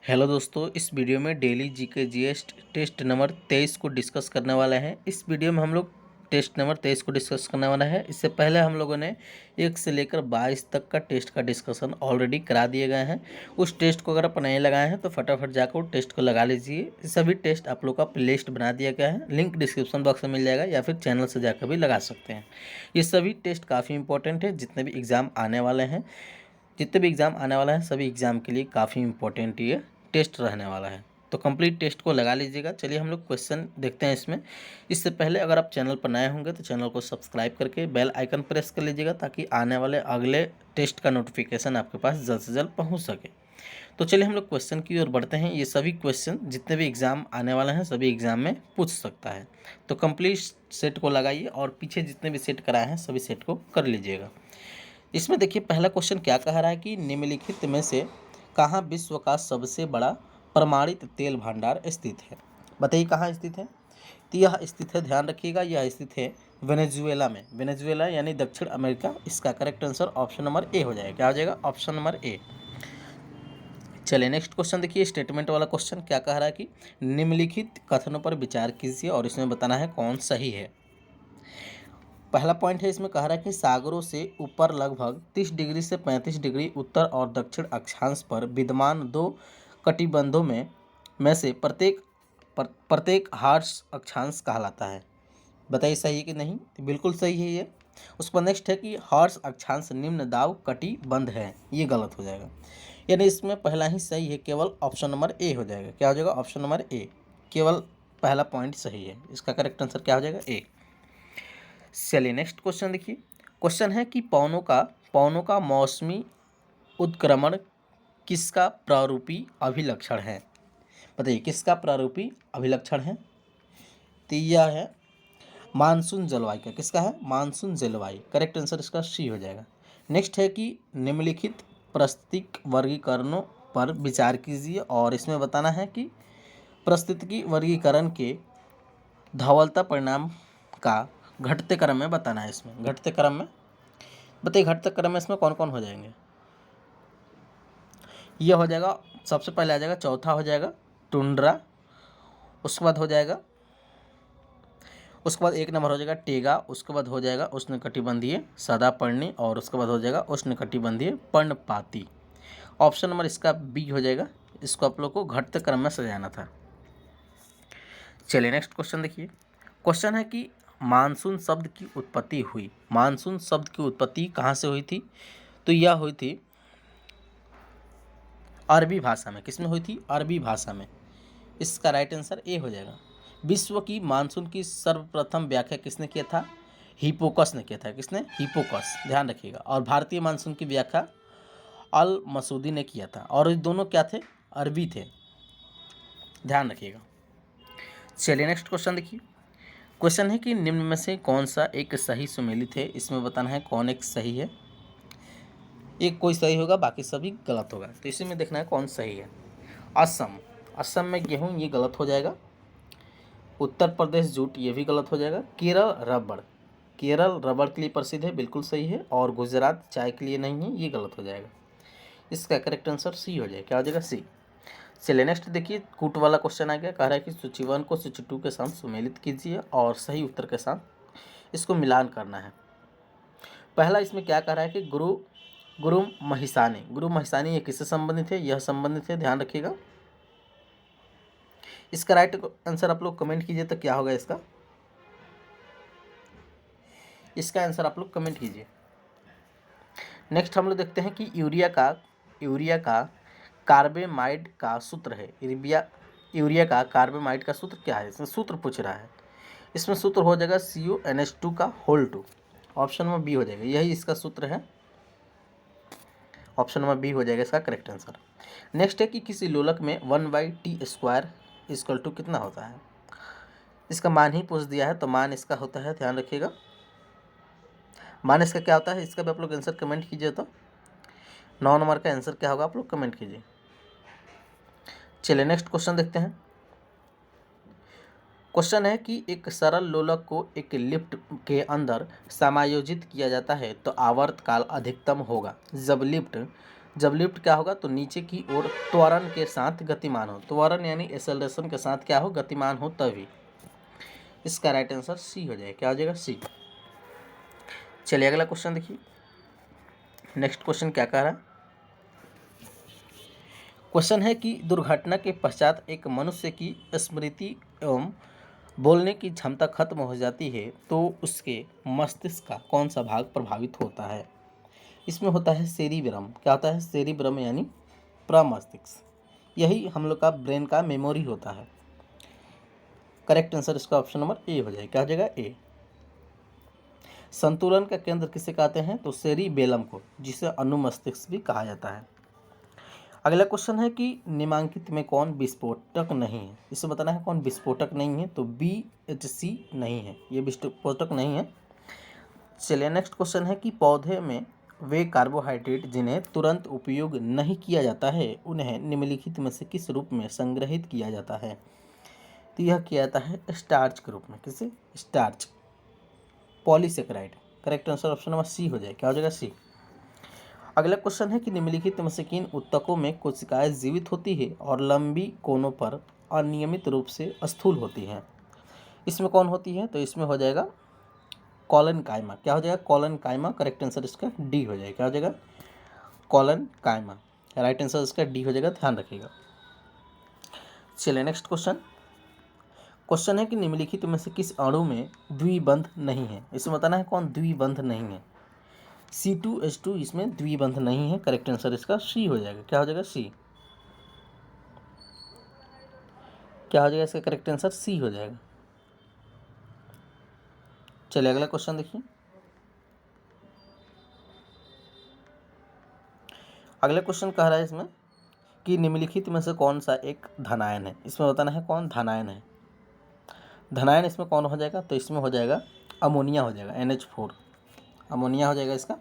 Hello दोस्तों, इस video में daily GK GS test number 23 को डिस्कस करने वाला है। इस वीडियो में हम लोग टेस्ट नंबर 23 को डिस्कस करने वाला है। इससे पहले हम लोगों ने 1 से लेकर 22 तक का टेस्ट का डिस्कशन ऑलरेडी करा दिए गए हैं। उस टेस्ट को अगर आप नहीं लगाए हैं तो फटाफट जाकर वो टेस्ट को लगा लीजिए। सभी टेस्ट आप लोग का प्लेलिस्ट बना दिया गया है, लिंक डिस्क्रिप्शन बॉक्स में मिल जाएगा या फिर चैनल से जाकर भी लगा सकते हैं। ये सभी टेस्ट काफ़ी इंपॉर्टेंट है। जितने भी एग्ज़ाम आने वाला है सभी एग्ज़ाम के लिए काफ़ी इंपॉर्टेंट ये टेस्ट रहने वाला है। तो कंप्लीट टेस्ट को लगा लीजिएगा। चलिए हम लोग क्वेश्चन देखते हैं इसमें। इससे पहले अगर आप चैनल पर नए होंगे तो चैनल को सब्सक्राइब करके बेल आइकन प्रेस कर लीजिएगा ताकि आने वाले अगले टेस्ट का नोटिफिकेशन आपके पास जल्द से जल्द पहुँच सके। तो चलिए हम लोग क्वेश्चन की ओर बढ़ते हैं। ये सभी क्वेश्चन जितने भी एग्ज़ाम आने वाले हैं सभी एग्ज़ाम में पूछ सकता है। तो कंप्लीट सेट को लगाइए और पीछे जितने भी सेट कराए हैं सभी सेट को कर लीजिएगा। इसमें देखिए पहला क्वेश्चन क्या कह रहा है कि निम्नलिखित में से कहाँ विश्व का सबसे बड़ा प्रमाणित तेल भंडार स्थित है। बताइए कहाँ स्थित है। तो यह स्थित है, ध्यान रखिएगा, यह स्थित है वेनेजुएला में। वेनेजुएला यानी दक्षिण अमेरिका। इसका correct answer option number A हो जाएगा। क्या हो जाएगा? Option number A. चलिए नेक्स्ट क्वेश्चन देखिए, स्टेटमेंट वाला क्वेश्चन क्या कह रहा है कि निम्नलिखित कथनों पर विचार कीजिए और इसमें बताना है कौन सही है। पहला पॉइंट है, इसमें कह रहा है कि सागरों से ऊपर लगभग 30 डिग्री से 35 डिग्री उत्तर और दक्षिण अक्षांश पर विद्यमान दो कटिबंधों में से प्रत्येक हार्स अक्षांश कहलाता है। बताइए सही है कि नहीं। तो बिल्कुल सही है ये। उसके बाद नेक्स्ट है कि हार्स अक्षांश निम्न दाब कटिबंध है। ये गलत हो जाएगा, यानी इसमें पहला ही सही है, केवल ऑप्शन नंबर ए हो जाएगा। क्या हो जाएगा? Option number A. केवल पहला पॉइंट सही है। इसका करेक्ट आंसर क्या हो जाएगा? ए। चलिए नेक्स्ट क्वेश्चन देखिए। क्वेश्चन है कि पौनों का मौसमी उत्क्रमण किसका प्रारूपी अभिलक्षण है। बताइए किसका प्रारूपी अभिलक्षण है। तो यह है मानसून जलवायु का। किसका है? मानसून जलवायु। करेक्ट आंसर इसका सी हो जाएगा। नेक्स्ट है कि निम्नलिखित पारिस्थितिक वर्गीकरणों पर विचार कीजिए और इसमें बताना है कि पारिस्थितिकी वर्गीकरण के धवलता परिणाम का घटते क्रम में बताना है। इसमें घटते क्रम में बताइए, घटते क्रम में इसमें कौन कौन हो जाएंगे। ये हो जाएगा, सबसे पहले आ जाएगा, चौथा हो जाएगा टुंड्रा। उसके बाद हो जाएगा, उसके बाद 1 नंबर हो जाएगा टेगा। उसके बाद हो जाएगा उष्णकटिबंधीय सदापर्णी और उसके बाद हो जाएगा उष्णकटिबंधीय पर्णपाती। ऑप्शन नंबर इसका बी हो जाएगा। इसको आप लोग को घटते क्रम में सजाना था। चलिए नेक्स्ट क्वेश्चन देखिए। क्वेश्चन है कि मानसून शब्द की उत्पत्ति हुई। मानसून शब्द की उत्पत्ति कहाँ से हुई थी। तो यह हुई थी अरबी भाषा में। किसमें हुई थी? अरबी भाषा में। इसका राइट आंसर ए हो जाएगा। विश्व की मानसून की सर्वप्रथम व्याख्या किसने किया था? हिप्पोकस ने किया था। किसने? हिप्पोकस। ध्यान रखिएगा। और भारतीय मानसून की व्याख्या अल मसूदी ने किया था। और ये दोनों क्या थे? अरबी थे। ध्यान रखिएगा। चलिए नेक्स्ट क्वेश्चन देखिए। क्वेश्चन है कि निम्न में से कौन सा एक सही सुमेलित है। इसमें बताना है कौन एक सही है। एक कोई सही होगा, बाकी सभी गलत होगा। तो इसी में देखना है कौन सही है। असम, असम में गेहूं, ये गलत हो जाएगा। उत्तर प्रदेश जूट, ये भी गलत हो जाएगा। केरल रबड़, केरल रबड़ के लिए प्रसिद्ध है, बिल्कुल सही है। और गुजरात चाय के लिए नहीं है, ये गलत हो जाएगा। इसका करेक्ट आंसर सी हो जाएगा। क्या हो जाएगा? सी। चलिए नेक्स्ट देखिए, कूट वाला क्वेश्चन आ गया। कह रहा है कि सूची 1 को सूची 2 के साथ सुमेलित कीजिए और सही उत्तर के साथ इसको मिलान करना है। पहला इसमें क्या कह रहा है कि गुरु महिसानी ये किससे संबंधित है? यह संबंधित है। ध्यान रखिएगा। इसका राइट आंसर आप लोग कमेंट कीजिए तो क्या होगा इसका। इसका आंसर आप लोग कमेंट कीजिए। नेक्स्ट हम लोग देखते हैं कि यूरिया का कार्बेमाइड का सूत्र है। यूरिया का कार्बेमाइड का सूत्र क्या है? इसमें सूत्र पूछ रहा है। इसमें सूत्र हो जाएगा CuNH2 का होल 2। ऑप्शन नंबर बी हो जाएगा। यही इसका सूत्र है। ऑप्शन नंबर बी हो जाएगा इसका करेक्ट आंसर। नेक्स्ट है कि किसी लोलक में 1/t² कितना होता है। इसका मान ही पूछ दिया है तो मान इसका होता है, ध्यान रखिएगा, मान इसका क्या होता है। इसका भी आप लोग आंसर कमेंट कीजिए। तो 9 नंबर का आंसर क्या होगा आप लोग कमेंट कीजिए। चलिए नेक्स्ट क्वेश्चन देखते हैं। क्वेश्चन है कि एक सरल लोलक को एक लिफ्ट के अंदर समायोजित किया जाता है तो आवर्तकाल अधिकतम होगा जब लिफ्ट जब लिफ्ट क्या होगा तो नीचे की ओर त्वरण के साथ गतिमान हो, त्वरण यानी एक्सेलरेशन के साथ क्या हो, गतिमान हो तभी। इसका राइट आंसर सी हो जाएगा। क्या हो जाएगा, सी। चलिए अगला क्वेश्चन देखिए। नेक्स्ट क्वेश्चन क्या कह रहा है। क्वेश्चन है कि दुर्घटना के पश्चात एक मनुष्य की स्मृति एवं बोलने की क्षमता खत्म हो जाती है तो उसके मस्तिष्क का कौन सा भाग प्रभावित होता है। इसमें होता है सेरिब्रम। क्या होता है, सेरिब्रम यानी प्रमस्तिष्क। यही हम लोग का ब्रेन का मेमोरी होता है। करेक्ट आंसर इसका ऑप्शन नंबर ए हो जाएगा। क्या हो जाएगा, ए। संतुलन का केंद्र किसे कहते हैं, तो सेरिबेलम को, जिसे अनुमस्तिष्क भी कहा जाता है। अगला क्वेश्चन है कि निम्नलिखित में कौन विस्फोटक नहीं है। इसे बताना है कौन विस्फोटक नहीं है, तो BHC नहीं है, ये विस्फोटक नहीं है। चलिए नेक्स्ट क्वेश्चन है कि पौधे में वे कार्बोहाइड्रेट जिन्हें तुरंत उपयोग नहीं किया जाता है उन्हें निम्नलिखित में से किस रूप में संग्रहित किया जाता है। तो यह किया जाता है स्टार्च के रूप में। किसे, starch, polysaccharide. Correct answer option number C हो जाए। क्या हो जाएगा, सी। अगला क्वेश्चन है कि निम्नलिखित में से किन ऊतकों में कोशिकाएं जीवित होती है और लंबी कोनों पर अनियमित रूप से स्थूल होती हैं। इसमें कौन होती है, तो इसमें हो जाएगा कॉलन कायमा। क्या हो जाएगा, कॉलन कायमा। करेक्ट आंसर इसका डी हो जाएगा। क्या हो जाएगा, कॉलन कायमा। राइट आंसर इसका डी हो जाएगा, ध्यान रखिएगा। चलिए नेक्स्ट क्वेश्चन। क्वेश्चन है कि निम्नलिखित में से किस अणु में द्विबंध नहीं है। इसमें बताना है कौन द्विबंध नहीं है। C2H2 इसमें द्विबंध नहीं है। करेक्ट आंसर इसका सी हो जाएगा। क्या हो जाएगा, सी। क्या हो जाएगा इसका करेक्ट आंसर, सी हो जाएगा। चलिए अगला क्वेश्चन देखिए। अगला क्वेश्चन कह रहा है इसमें कि निम्नलिखित में से कौन सा एक धनायन है। इसमें बताना है कौन धनायन है। धनायन इसमें कौन हो जाएगा, तो इसमें हो जाएगा अमोनिया हो जाएगा, NH4, अमोनिया हो जाएगा इसका।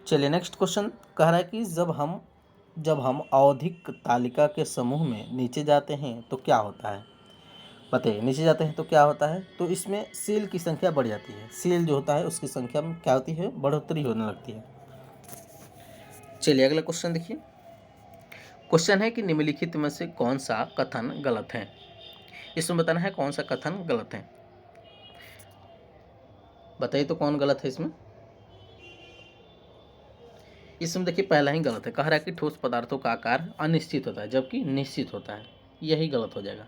चलिए नेक्स्ट क्वेश्चन कह रहा है कि जब हम आवधिक तालिका के समूह में नीचे जाते हैं तो क्या होता है। बताइए, नीचे जाते हैं तो क्या होता है, तो इसमें सेल की संख्या बढ़ जाती है। सेल जो होता है उसकी संख्या में क्या होती है, बढ़ोतरी होने लगती है। चलिए अगला क्वेश्चन देखिए। क्वेश्चन है कि निम्नलिखित में से कौन सा कथन गलत है। इसमें बताना है कौन सा कथन गलत है। बताइए तो कौन गलत है इसमें। इसमें देखिए पहला ही गलत है। कह रहा है कि ठोस पदार्थों का आकार अनिश्चित होता है जबकि निश्चित होता है। यही गलत हो जाएगा।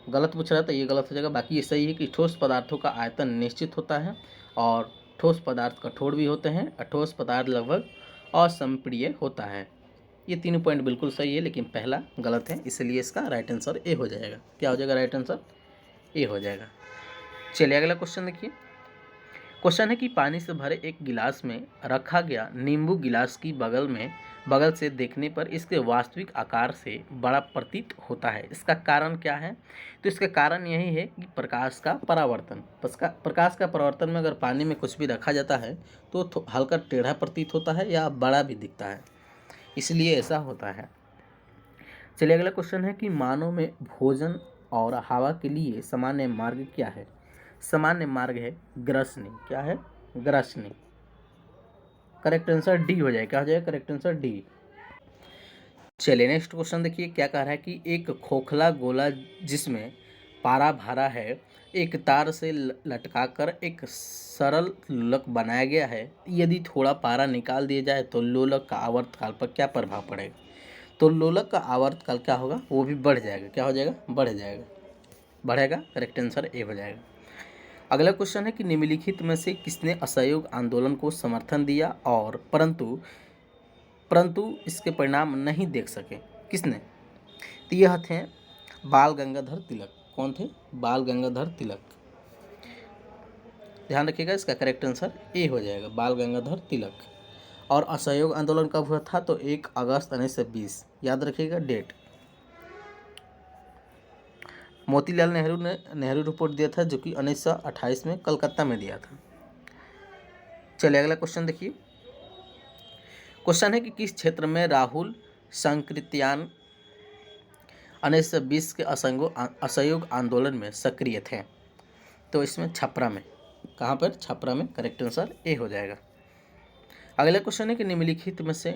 गलत पूछ रहा है तो ये गलत हो जाएगा। बाकी ये सही है कि ठोस पदार्थों का आयतन निश्चित होता है और ठोस पदार्थ कठोर भी होते हैं और ठोस पदार्थ लगभग असंप्रिय होता है। ये तीनों पॉइंट बिल्कुल सही है, लेकिन पहला गलत है, इसलिए इसका राइट आंसर ए हो जाएगा। क्या हो जाएगा, राइट आंसर ए हो जाएगा। चलिए अगला क्वेश्चन देखिए। क्वेश्चन है कि पानी से भरे एक गिलास में रखा गया नींबू गिलास की बगल से देखने पर इसके वास्तविक आकार से बड़ा प्रतीत होता है। इसका कारण क्या है, तो इसका कारण यही है कि प्रकाश का परावर्तन। प्रकाश का परावर्तन में अगर पानी में कुछ भी रखा जाता है तो हल्का टेढ़ा प्रतीत होता है या बड़ा भी दिखता है, इसलिए ऐसा होता है। चलिए अगला क्वेश्चन है कि मानव में भोजन और हवा के लिए सामान्य मार्ग क्या है। सामान्य मार्ग है ग्रसनी। क्या है, ग्रसनी। करेक्ट आंसर डी हो जाएगा। क्या हो जाएगा, करेक्ट आंसर डी। चलिए नेक्स्ट क्वेश्चन देखिए क्या कह रहा है कि एक खोखला गोला जिसमें पारा भरा है एक तार से लटकाकर एक सरल लोलक बनाया गया है। यदि थोड़ा पारा निकाल दिया जाए तो लोलक का आवर्तकाल पर क्या प्रभाव पड़ेगा। तो लोलक का आवर्तकाल क्या होगा, वो भी बढ़ जाएगा। क्या हो जाएगा, बढ़ जाएगा, बढ़ेगा। करेक्ट आंसर ए हो जाएगा। अगला क्वेश्चन है कि निम्नलिखित में से किसने असहयोग आंदोलन को समर्थन दिया और परंतु इसके परिणाम नहीं देख सके। किसने, तो यह थे बाल गंगाधर तिलक। कौन थे, बाल गंगाधर तिलक। ध्यान रखिएगा, इसका करेक्ट आंसर ए हो जाएगा, बाल गंगाधर तिलक। और असहयोग आंदोलन कब हुआ था, तो 1 अगस्त 1920। याद रखिएगा डेट। मोतीलाल नेहरू ने नेहरू रिपोर्ट दिया था जो कि 1928 में कलकत्ता में दिया था। चलिए अगला क्वेश्चन देखिए। क्वेश्चन है कि किस क्षेत्र में राहुल संकृत्यान 1920 के असहयोग आंदोलन में सक्रिय थे। तो इसमें छपरा में। कहाँ पर, छपरा में। करेक्ट आंसर ए हो जाएगा। अगला क्वेश्चन है कि निम्नलिखित में से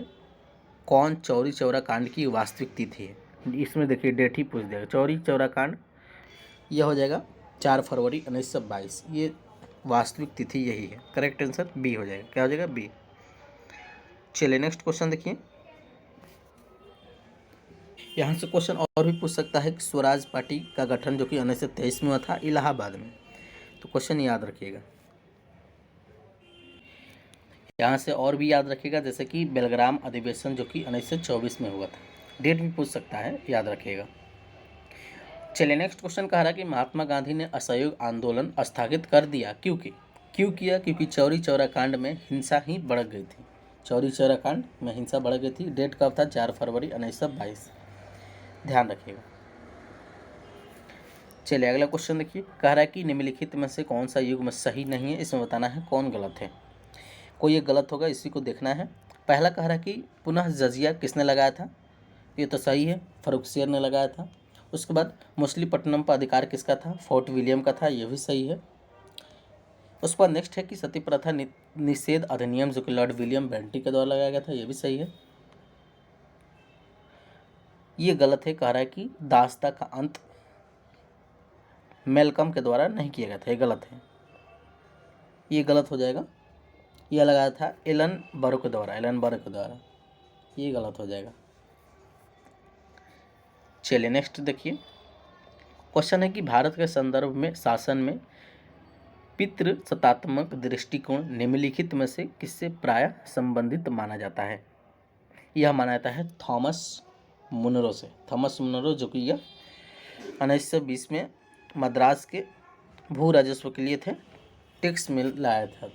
कौन चौरी चौरा कांड की वास्तविक तिथि है। इसमें देखिए डेट ही पूछ देगा। चौरी चौरा कांड यह हो जाएगा 4 फरवरी 1922, ये वास्तविक तिथि यही है। करेक्ट आंसर बी हो जाएगा। क्या हो जाएगा? बी। चलिए नेक्स्ट क्वेश्चन देखिए। यहाँ से क्वेश्चन और भी पूछ सकता है कि स्वराज पार्टी का गठन जो कि 1923 में हुआ था इलाहाबाद में, तो क्वेश्चन याद रखिएगा। यहाँ से और भी याद रखिएगा, जैसे कि बेलग्राम अधिवेशन जो कि 1924 में हुआ था। डेट भी पूछ सकता है, याद रखिएगा। चलिए नेक्स्ट क्वेश्चन कह रहा है कि महात्मा गांधी ने असहयोग आंदोलन स्थगित कर दिया क्यों किया? क्योंकि चौरी चौरा कांड में हिंसा ही बढ़ गई थी। चौरी चौरा कांड में हिंसा बढ़ गई थी। डेट कब था? 4 फरवरी 1922। ध्यान रखिएगा। चलिए अगला क्वेश्चन देखिए। कह रहा है कि निम्नलिखित में से कौन सा युग्म सही नहीं है, इसमें बताना है कौन गलत है। कोई एक गलत होगा, इसी को देखना है। पहला कह रहा है कि पुनः जजिया किसने लगाया था, ये तो सही है, फर्रुखसियर ने लगाया था। उसके बाद मछलीपट्टनम पर अधिकार किसका था? फोर्ट विलियम का था, ये भी सही है। उसके बाद नेक्स्ट है कि सती प्रथा निषेध अधिनियम जो कि लॉर्ड विलियम बेंटिक के द्वारा लगाया गया था, ये भी सही है। ये गलत है, कह रहा है कि दासता का अंत मेलकम के द्वारा नहीं किया गया था, ये गलत है, ये गलत हो जाएगा। यह लगाया था एलन बरो के द्वारा, ये गलत हो जाएगा। चलिए नेक्स्ट देखिए। क्वेश्चन है कि भारत के संदर्भ में शासन में पितृसत्तात्मक दृष्टिकोण निम्नलिखित में से किससे प्रायः संबंधित माना जाता है? यह माना जाता है थॉमस मुनरो से। थॉमस मुनरो जो कि यह 1920 में मद्रास के भू राजस्व के लिए थे, टैक्स मिल लाया था,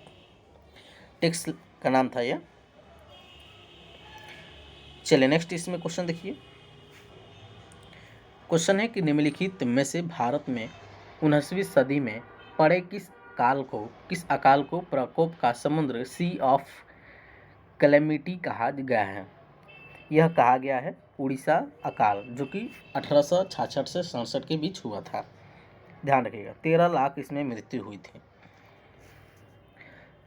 टैक्स का नाम था यह। चलिए नेक्स्ट इसमें क्वेश्चन देखिए। क्वेश्चन है कि निम्नलिखित में से भारत में 19वीं सदी में पड़े किस अकाल को प्रकोप का समुद्र सी ऑफ कैलेमिटी कहा गया है? यह कहा गया है उड़ीसा अकाल, जो कि 1866 से 67 के बीच हुआ था। ध्यान रखिएगा, 13 लाख इसमें मृत्यु हुई थी।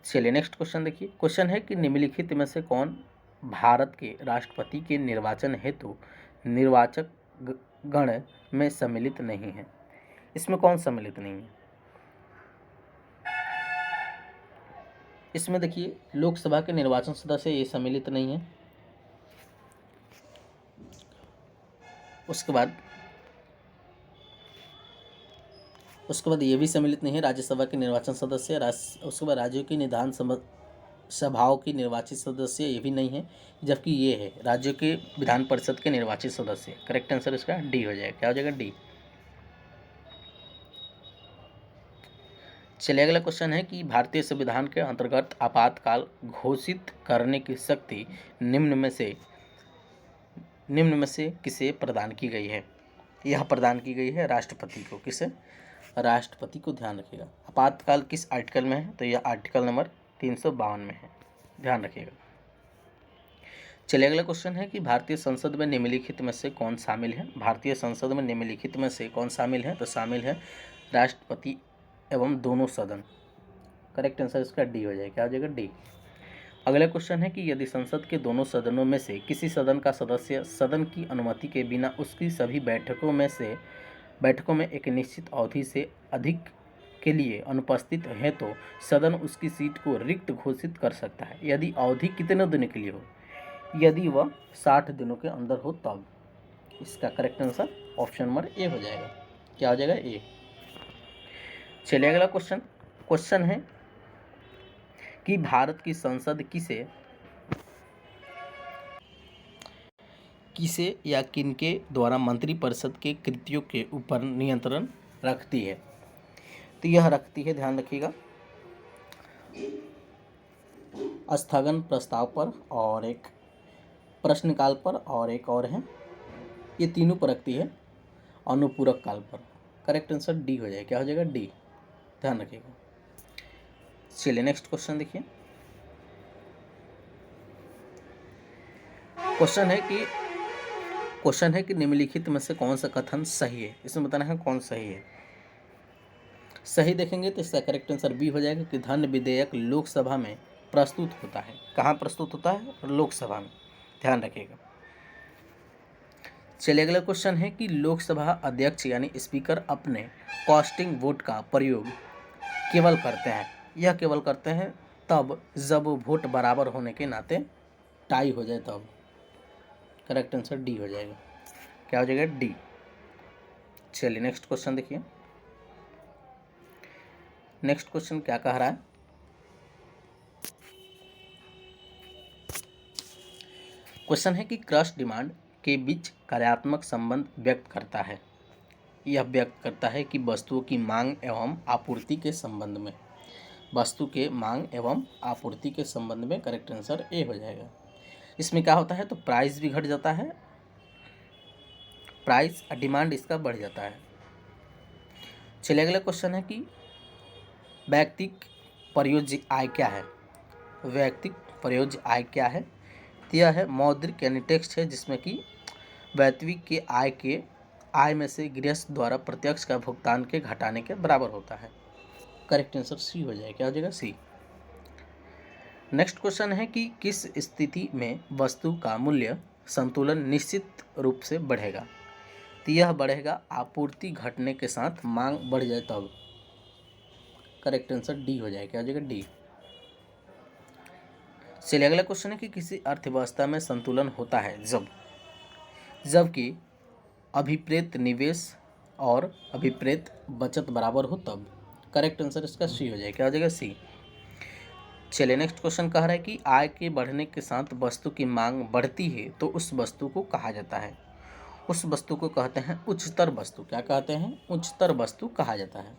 चलिए नेक्स्ट क्वेश्चन देखिए। क्वेश्चन है कि निम्नलिखित में से कौन भारत के राष्ट्रपति के निर्वाचन हेतु निर्वाचक गण में सम्मिलित नहीं है? इसमें कौन सम्मिलित नहीं है? इसमें देखिए लोकसभा के निर्वाचन सदस्य ये सम्मिलित नहीं है। उसके बाद ये भी सम्मिलित नहीं है, राज्यसभा के निर्वाचन सदस्य। उसके बाद राज्यों की निदान सभाओं की निर्वाचित सदस्य ये भी नहीं है, जबकि ये है राज्यों के विधान परिषद के निर्वाचित सदस्य। करेक्ट आंसर इसका डी हो जाएगा। क्या हो जाएगा? डी। चलिए अगला क्वेश्चन है कि भारतीय संविधान के अंतर्गत आपातकाल घोषित करने की शक्ति निम्न में से किसे प्रदान की गई है? यह प्रदान की गई है राष्ट्रपति को। किसे? राष्ट्रपति को। ध्यान रखिएगा। आपातकाल किस आर्टिकल में है? तो यह आर्टिकल नंबर 352 में है, ध्यान रखिएगा। चलिए अगला क्वेश्चन है कि भारतीय संसद में निम्नलिखित में से कौन शामिल है? भारतीय संसद में निम्नलिखित में से कौन शामिल है? तो शामिल है राष्ट्रपति एवं दोनों सदन। करेक्ट आंसर इसका डी हो जाएगा। क्या हो जाएगा? डी। अगला क्वेश्चन है कि यदि संसद के दोनों सदनों में से किसी सदन का सदस्य सदन की अनुमति के बिना उसकी सभी बैठकों में एक निश्चित अवधि से अधिक के लिए अनुपस्थित है तो सदन उसकी सीट को रिक्त घोषित कर सकता है। यदि अवधि कितने दिनों के लिए हो? यदि वह 60 दिनों के अंदर हो तब। इसका correct answer option number A हो जाएगा। क्या हो जाएगा? ए। चलिए अगला क्वेश्चन है कि भारत की संसद किसे या किनके द्वारा मंत्रिपरिषद के कृत्यों के ऊपर नियंत्रण रखती है? तो यह रखती है, ध्यान रखिएगा, स्थगन प्रस्ताव पर और एक प्रश्नकाल पर और एक और है, ये तीनों पर रखती है अनुपूरक काल पर। करेक्ट आंसर डी हो जाएगा। क्या हो जाएगा? डी। ध्यान रखिएगा। चलिए नेक्स्ट क्वेश्चन देखिए। क्वेश्चन है कि निम्नलिखित में से कौन सा कथन सही है? इसमें बताना है कौन सही है। सही देखेंगे तो इसका करेक्ट आंसर बी हो जाएगा कि धन विधेयक लोकसभा में प्रस्तुत होता है। कहाँ प्रस्तुत होता है? लोकसभा में, ध्यान रखिएगा। चलिए अगला क्वेश्चन है कि लोकसभा अध्यक्ष यानी स्पीकर अपने कास्टिंग वोट का प्रयोग केवल करते हैं, यह केवल करते हैं तब जब वोट बराबर होने के नाते टाई हो जाए तब। करेक्ट आंसर डी हो जाएगा। क्या हो जाएगा? डी। चलिए नेक्स्ट क्वेश्चन देखिए। नेक्स्ट क्वेश्चन क्या कह रहा है? क्वेश्चन है कि क्रॉस डिमांड के बीच कार्यात्मक संबंध व्यक्त करता है। यह व्यक्त करता है कि वस्तुओं की मांग एवं आपूर्ति के संबंध में, वस्तु के मांग एवं आपूर्ति के संबंध में। करेक्ट आंसर ए हो जाएगा। इसमें क्या होता है? तो प्राइस भी घट जाता है, प्राइस डिमांड इसका बढ़ जाता है। चलिए अगला क्वेश्चन है कि वैयक्तिक प्रयोज्य आय क्या है? वैयक्तिक प्रयोज्य आय क्या है? तो यह है मौद्रिक यानी टेक्स्ट है जिसमें कि वैयक्तिक के आय में से गृहस्थ द्वारा प्रत्यक्ष का भुगतान के घटाने के बराबर होता है। करेक्ट आंसर सी हो जाएगा। क्या हो जाएगा? सी। नेक्स्ट क्वेश्चन है कि किस स्थिति में वस्तु का मूल्य संतुलन निश्चित रूप से बढ़ेगा? तो यह बढ़ेगा आपूर्ति घटने के साथ मांग बढ़ जाए तब। करेक्ट आंसर डी हो जाएगा। क्या हो जाएगा? डी। चलिए अगला क्वेश्चन है कि किसी अर्थव्यवस्था में संतुलन होता है जबकि अभिप्रेत निवेश और अभिप्रेत बचत बराबर हो तब। करेक्ट आंसर इसका सी हो जाएगा। क्या हो जाएगा? सी। चलिए नेक्स्ट क्वेश्चन कह रहा है कि आय के बढ़ने के साथ वस्तु की मांग बढ़ती है तो उस वस्तु को कहा जाता है, उस वस्तु को कहते हैं उच्चतर वस्तु। क्या कहते हैं? उच्चतर वस्तु कहा जाता है।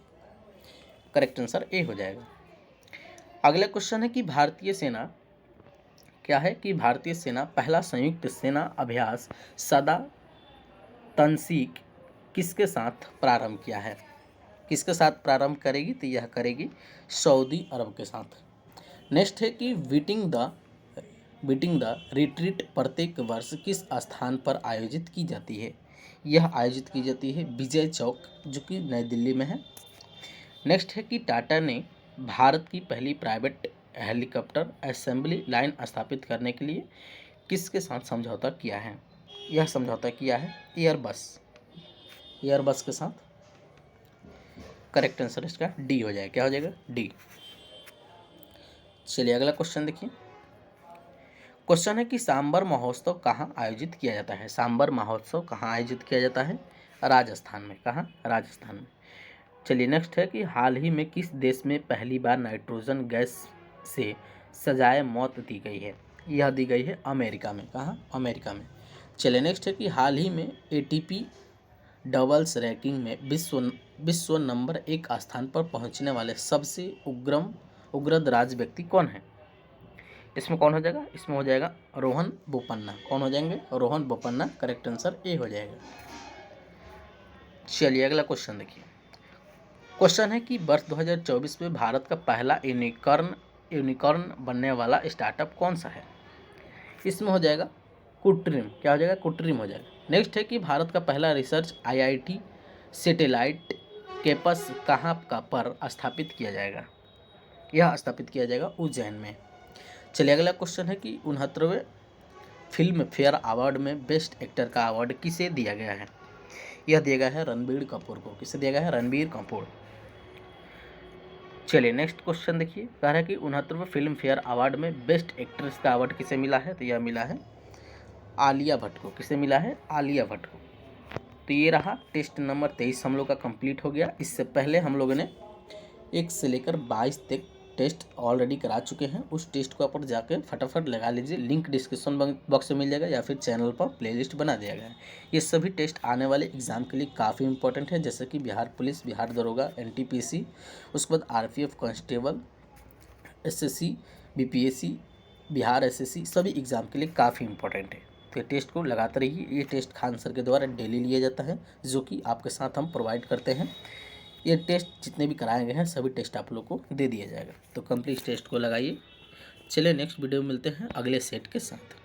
करेक्ट आंसर ए हो जाएगा। अगला क्वेश्चन है कि भारतीय सेना क्या है? कि भारतीय सेना पहला संयुक्त सेना अभ्यास सदा तनसीक किसके साथ प्रारंभ किया है? किसके साथ प्रारंभ करेगी? तो यह करेगी सऊदी अरब के साथ। नेक्स्ट है कि बीटिंग द रिट्रीट प्रत्येक वर्ष किस स्थान पर आयोजित की जाती है? यह आयोजित की जाती है विजय चौक, जो कि नई दिल्ली में है। नेक्स्ट है कि टाटा ने भारत की पहली प्राइवेट हेलीकॉप्टर असेंबली लाइन स्थापित करने के लिए किसके साथ समझौता किया है? यह समझौता किया है एयरबस के साथ। करेक्ट आंसर इसका डी हो जाएगा। क्या हो जाएगा? डी। चलिए अगला क्वेश्चन देखिए। क्वेश्चन है कि सांबर महोत्सव कहाँ आयोजित किया जाता है? सांबर महोत्सव कहाँ आयोजित किया जाता है? राजस्थान में। कहाँ? राजस्थान में। चलिए नेक्स्ट है कि हाल ही में किस देश में पहली बार नाइट्रोजन गैस से सजाए मौत दी गई है? यह दी गई है अमेरिका में। कहाँ? अमेरिका में। चलिए नेक्स्ट है कि हाल ही में ATP डबल्स रैंकिंग में विश्व नंबर 1 स्थान पर पहुंचने वाले सबसे उग्रदराज व्यक्ति कौन है? इसमें कौन हो जाएगा? इसमें हो जाएगा रोहन बोपन्ना। कौन हो जाएंगे? Rohan Bopanna. Correct answer A हो जाएगा। चलिए अगला क्वेश्चन देखिए। क्वेश्चन है कि वर्ष 2024 में भारत का पहला यूनिकॉर्न बनने वाला स्टार्टअप कौन सा है? इसमें हो जाएगा कुट्रिम। क्या हो जाएगा? कुट्रिम हो जाएगा। नेक्स्ट है कि भारत का पहला रिसर्च IIT सैटेलाइट कैंपस कहाँ का पर स्थापित किया जाएगा? यह स्थापित किया जाएगा उज्जैन में। चलिए अगला क्वेश्चन है कि 69वें फिल्म फेयर अवार्ड में बेस्ट एक्टर का अवार्ड किसे दिया गया है? यह दिया गया है रणबीर कपूर को। किसे दिया गया है? रणबीर कपूर। चलिए नेक्स्ट क्वेश्चन देखिए। कह रहा है कि 69वें फिल्म फेयर अवार्ड में बेस्ट एक्ट्रेस का अवार्ड किसे मिला है? तो यह मिला है आलिया भट्ट को। किसे मिला है? आलिया भट्ट को। तो ये रहा टेस्ट नंबर 23 हम लोग का कंप्लीट हो गया। इससे पहले हम लोगों ने 1 से लेकर 22 तक टेस्ट ऑलरेडी करा चुके हैं। उस टेस्ट को आप जाकर फटाफट लगा लीजिए। लिंक डिस्क्रिप्शन बॉक्स में मिल जाएगा या फिर चैनल पर प्लेलिस्ट बना दिया गया है। ये सभी टेस्ट आने वाले एग्जाम के लिए काफ़ी इंपॉर्टेंट है, जैसे कि बिहार पुलिस, बिहार दरोगा, NTPC, उसके बाद RPF constable, SSC, BPSC, Bihar SSC, सभी एग्ज़ाम के लिए काफ़ी इंपॉर्टेंट है। तो ये टेस्ट को लगाते रहिए। ये टेस्ट खान सर के द्वारा डेली लिया जाता है, जो कि आपके साथ हम प्रोवाइड करते हैं। ये टेस्ट जितने भी कराए गए हैं सभी टेस्ट आप लोग को दे दिया जाएगा। तो कंप्लीट टेस्ट को लगाइए। चलिए नेक्स्ट वीडियो में मिलते हैं अगले सेट के साथ।